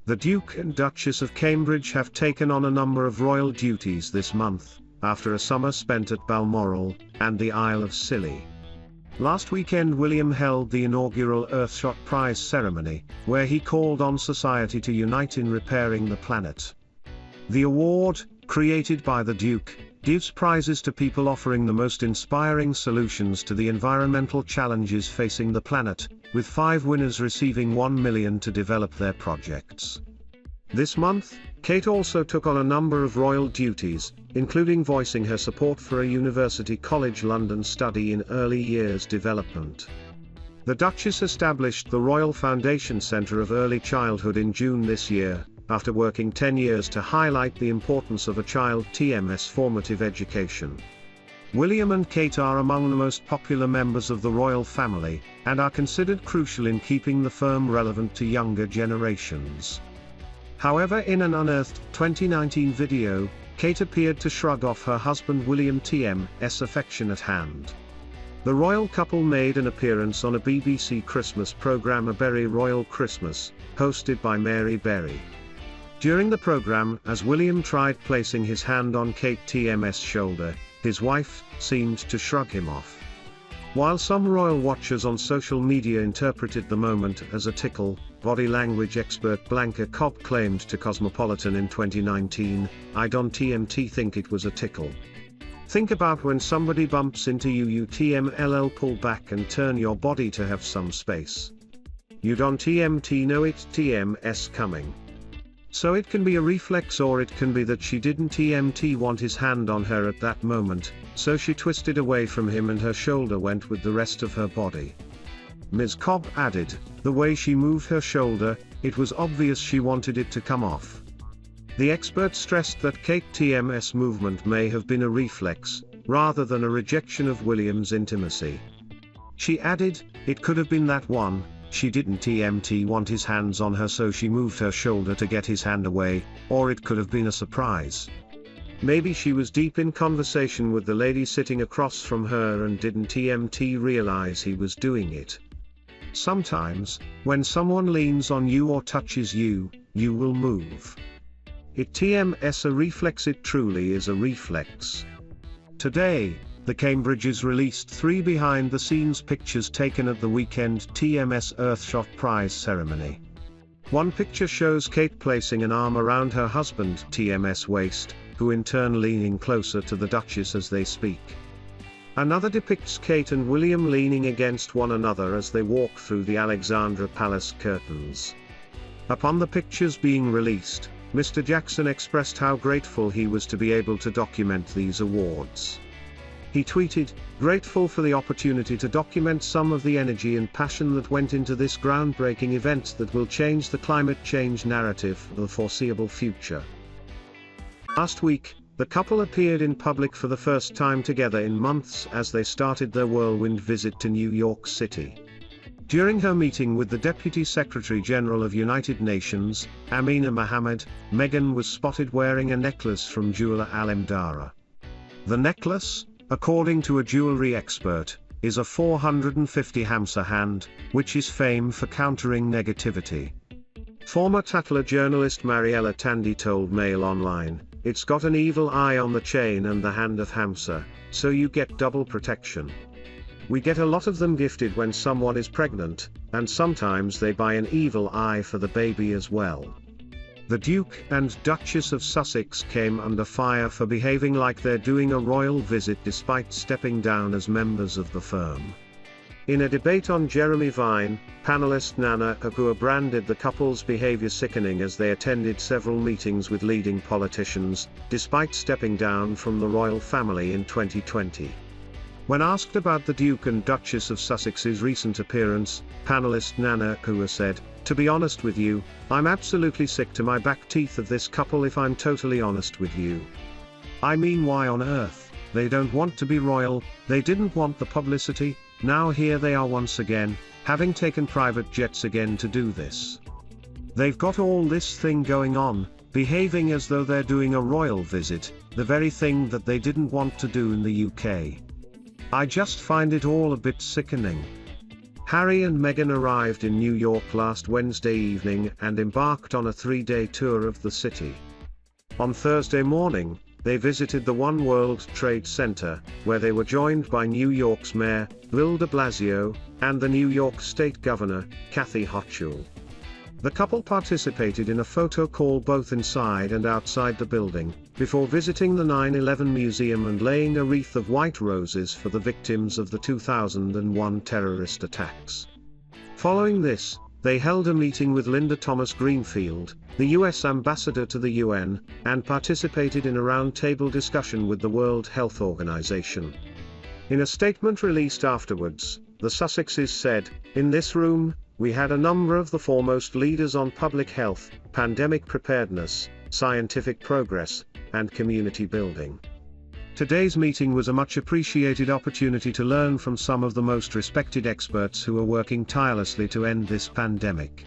The Duke and Duchess of Cambridge have taken on a number of royal duties this month, after a summer spent at Balmoral and the Isle of Scilly. Last weekend William held the inaugural Earthshot Prize ceremony, where he called on society to unite in repairing the planet. The award, created by the Duke, gives prizes to people offering the most inspiring solutions to the environmental challenges facing the planet, with 5 winners receiving $1 million to develop their projects. This month, Kate also took on a number of royal duties, including voicing her support for a University College London study in early years development. The Duchess established the Royal Foundation Centre of Early Childhood in June this year, after working 10 years to highlight the importance of a child TMS formative education. William and Kate are among the most popular members of the royal family, and are considered crucial in keeping the firm relevant to younger generations. However, in an unearthed 2019 video, Kate appeared to shrug off her husband William TM's affectionate hand. The royal couple made an appearance on a BBC Christmas programme A Berry Royal Christmas, hosted by Mary Berry. During the programme, as William tried placing his hand on Kate TM's shoulder, his wife seemed to shrug him off. While some royal watchers on social media interpreted the moment as a tickle, body language expert Blanca Cobb claimed to Cosmopolitan in 2019, "I don't TMT think it was a tickle. Think about when somebody bumps into you, you TMLL pull back and turn your body to have some space. You don't TMT know it TMS coming." So it can be a reflex, or it can be that she didn't TMT want his hand on her at that moment, so she twisted away from him and her shoulder went with the rest of her body. Ms. Cobb added, "The way she moved her shoulder, it was obvious she wanted it to come off." The expert stressed that Kate TM's movement may have been a reflex, rather than a rejection of William's intimacy. She added, "It could have been that one, she didn't TMT want his hands on her, so she moved her shoulder to get his hand away, or it could have been a surprise. Maybe she was deep in conversation with the lady sitting across from her and didn't TMT realize he was doing it." Sometimes, when someone leans on you or touches you, you will move. It TMS a reflex, it truly is a reflex. Today, the Cambridges released 3 behind-the-scenes pictures taken at the weekend TMS Earthshot Prize ceremony. One picture shows Kate placing an arm around her husband TM's waist, who in turn leaning closer to the Duchess as they speak. Another depicts Kate and William leaning against one another as they walk through the Alexandra Palace curtains. Upon the pictures being released, Mr. Jackson expressed how grateful he was to be able to document these awards. He tweeted, "Grateful for the opportunity to document some of the energy and passion that went into this groundbreaking event that will change the climate change narrative for the foreseeable future." Last week, the couple appeared in public for the first time together in months as they started their whirlwind visit to New York City. During her meeting with the Deputy Secretary General of United Nations, Amina Mohammed, Meghan was spotted wearing a necklace from jeweler Alimdara. The necklace, according to a jewelry expert, is a 450 Hamsa hand, which is famed for countering negativity. Former Tatler journalist Mariella Tandy told Mail Online, "It's got an evil eye on the chain and the hand of Hamsa, so you get double protection. We get a lot of them gifted when someone is pregnant, and sometimes they buy an evil eye for the baby as well." The Duke and Duchess of Sussex came under fire for behaving like they're doing a royal visit despite stepping down as members of the firm. In a debate on Jeremy Vine, panelist Nana Akua branded the couple's behavior sickening as they attended several meetings with leading politicians, despite stepping down from the royal family in 2020. When asked about the Duke and Duchess of Sussex's recent appearance, panelist Nana Akua said, "To be honest with you, I'm absolutely sick to my back teeth of this couple, if I'm totally honest with you. I mean, why on earth? They don't want to be royal, they didn't want the publicity, now here they are once again, having taken private jets again to do this. They've got all this thing going on, behaving as though they're doing a royal visit, the very thing that they didn't want to do in the UK. I just find it all a bit sickening." Harry and Meghan arrived in New York last Wednesday evening and embarked on a 3-day tour of the city. On Thursday morning, they visited the One World Trade Center, where they were joined by New York's Mayor, Bill de Blasio, and the New York State Governor, Kathy Hochul. The couple participated in a photo call both inside and outside the building, before visiting the 9/11 Museum and laying a wreath of white roses for the victims of the 2001 terrorist attacks. Following this, they held a meeting with Linda Thomas-Greenfield, the U.S. ambassador to the UN, and participated in a roundtable discussion with the World Health Organization. In a statement released afterwards, the Sussexes said, "In this room, we had a number of the foremost leaders on public health, pandemic preparedness, scientific progress, and community building. Today's meeting was a much appreciated opportunity to learn from some of the most respected experts who are working tirelessly to end this pandemic.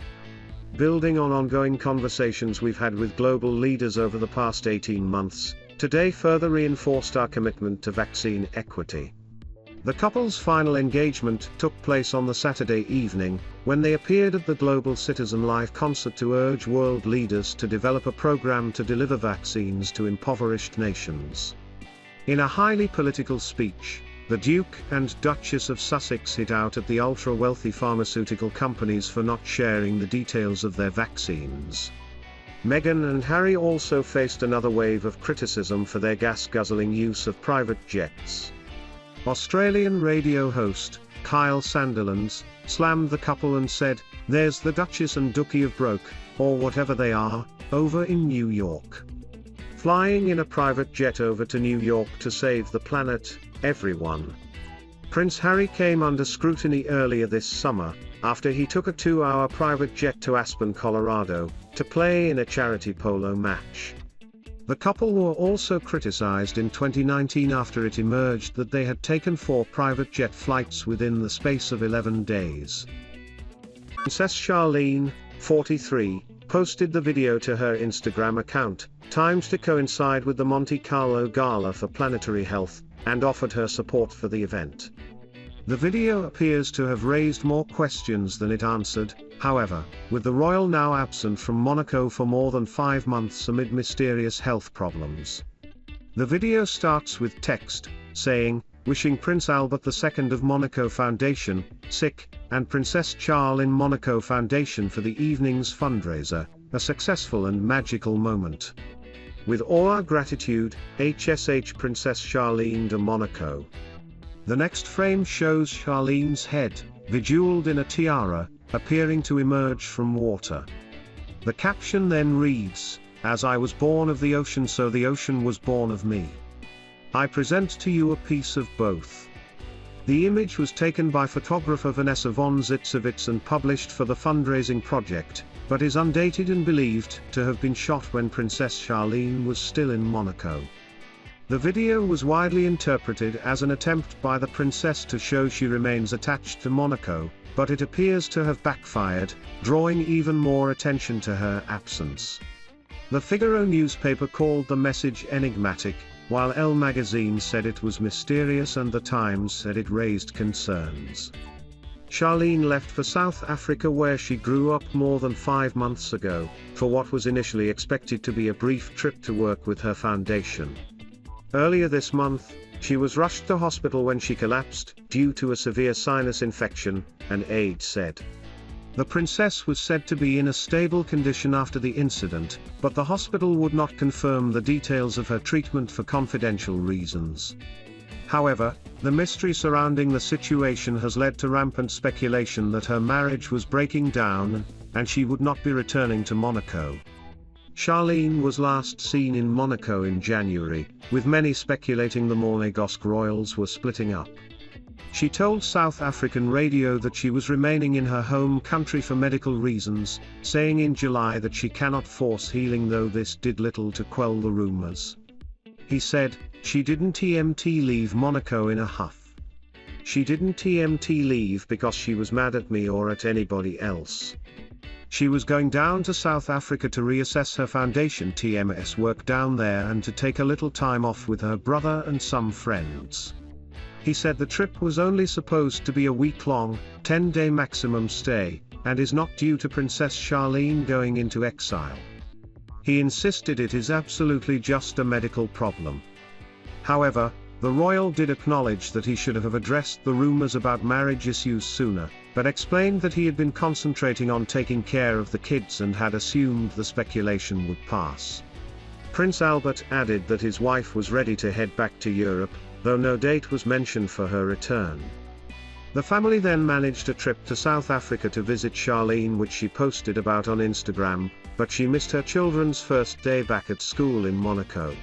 Building on ongoing conversations we've had with global leaders over the past 18 months, today further reinforced our commitment to vaccine equity." The couple's final engagement took place on the Saturday evening, when they appeared at the Global Citizen Live concert to urge world leaders to develop a program to deliver vaccines to impoverished nations. In a highly political speech, the Duke and Duchess of Sussex hit out at the ultra-wealthy pharmaceutical companies for not sharing the details of their vaccines. Meghan and Harry also faced another wave of criticism for their gas-guzzling use of private jets. Australian radio host, Kyle Sandilands, slammed the couple and said, "There's the Duchess and Dookie of Broke, or whatever they are, over in New York. Flying in a private jet over to New York to save the planet, everyone." Prince Harry came under scrutiny earlier this summer, after he took a 2-hour private jet to Aspen, Colorado, to play in a charity polo match. The couple were also criticized in 2019 after it emerged that they had taken 4 private jet flights within the space of 11 days. Princess Charlene, 43, posted the video to her Instagram account, timed to coincide with the Monte Carlo Gala for Planetary Health, and offered her support for the event. The video appears to have raised more questions than it answered, however, with the royal now absent from Monaco for more than 5 months amid mysterious health problems. The video starts with text, saying, "Wishing Prince Albert II of Monaco Foundation, sick, and Princess Charles in Monaco Foundation for the evening's fundraiser, a successful and magical moment. With all our gratitude, HSH Princess Charlene de Monaco." The next frame shows Charlene's head, bejeweled in a tiara, appearing to emerge from water. The caption then reads, "As I was born of the ocean, so the ocean was born of me. I present to you a piece of both." The image was taken by photographer Vanessa von Zitzewitz and published for the fundraising project, but is undated and believed to have been shot when Princess Charlene was still in Monaco. The video was widely interpreted as an attempt by the princess to show she remains attached to Monaco, but it appears to have backfired, drawing even more attention to her absence. The Figaro newspaper called the message enigmatic, while Elle magazine said it was mysterious and The Times said it raised concerns. Charlene left for South Africa, where she grew up, more than 5 months ago, for what was initially expected to be a brief trip to work with her foundation. Earlier this month, she was rushed to hospital when she collapsed, due to a severe sinus infection, an aide said. The princess was said to be in a stable condition after the incident, but the hospital would not confirm the details of her treatment for confidential reasons. However, the mystery surrounding the situation has led to rampant speculation that her marriage was breaking down, and she would not be returning to Monaco. Charlene was last seen in Monaco in January, with many speculating the Monégasque royals were splitting up. She told South African radio that she was remaining in her home country for medical reasons, saying in July that she cannot force healing, though this did little to quell the rumors. He said, "She didn't TMT leave Monaco in a huff. She didn't TMT leave because she was mad at me or at anybody else. She was going down to South Africa to reassess her foundation TMS work down there and to take a little time off with her brother and some friends." He said the trip was only supposed to be a week-long, 10-day maximum stay, and is not due to Princess Charlene going into exile. He insisted it is absolutely just a medical problem. However, the royal did acknowledge that he should have addressed the rumors about marriage issues sooner, but explained that he had been concentrating on taking care of the kids and had assumed the speculation would pass. Prince Albert added that his wife was ready to head back to Europe, though no date was mentioned for her return. The family then managed a trip to South Africa to visit Charlene, which she posted about on Instagram, but she missed her children's first day back at school in Monaco.